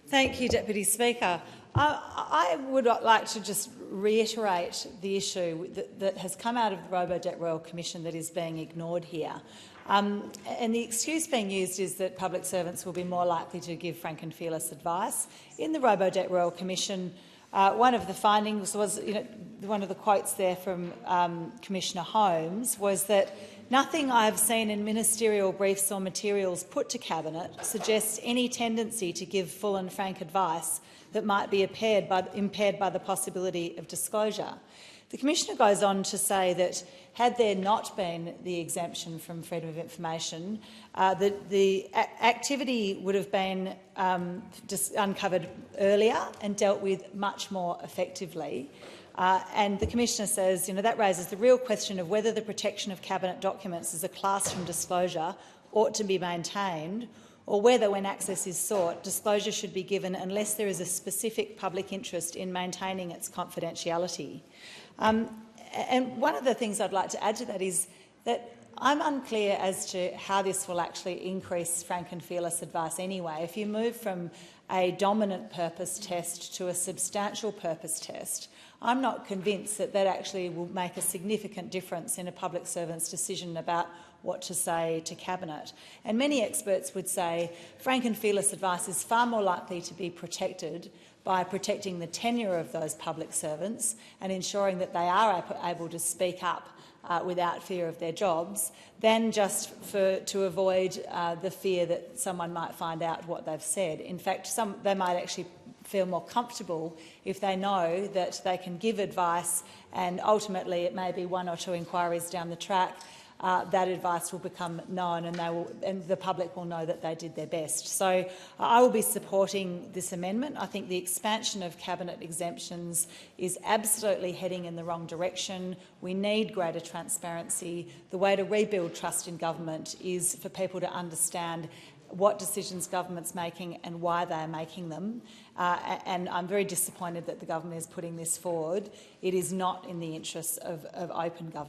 Thank you, Deputy Speaker. I would like to just reiterate the issue that has come out of the Robo-Debt Royal Commission that is being ignored here. And the excuse being used is that public servants will be more likely to give frank and fearless advice. In the Robo-Debt Royal Commission, one of the findings was, one of the quotes there from Commissioner Holmes was that nothing I have seen in ministerial briefs or materials put to Cabinet suggests any tendency to give full and frank advice that might be impaired by the possibility of disclosure. The Commissioner goes on to say that had there not been the exemption from freedom of information, the activity would have been uncovered earlier and dealt with much more effectively. And the Commissioner says that raises the real question of whether the protection of Cabinet documents as a class from disclosure ought to be maintained, or whether, when access is sought, disclosure should be given unless there is a specific public interest in maintaining its confidentiality. And one of the things I'd like to add to that is that I'm unclear as to how this will actually increase frank and fearless advice anyway. If you move from a dominant purpose test to a substantial purpose test, I'm not convinced that that actually will make a significant difference in a public servant's decision about what to say to Cabinet. And many experts would say frank and fearless advice is far more likely to be protected by protecting the tenure of those public servants and ensuring that they are able to speak up without fear of their jobs, than just to avoid the fear that someone might find out what they've said. In fact, they might actually feel more comfortable if they know that they can give advice and ultimately it may be one or two inquiries down the track, that advice will become known and the public will know that they did their best. So I will be supporting this amendment. I think the expansion of Cabinet exemptions is absolutely heading in the wrong direction. We need greater transparency. The way to rebuild trust in government is for people to understand what decisions government's making and why they are making them. And I'm very disappointed that the government is putting this forward. It is not in the interests of open government.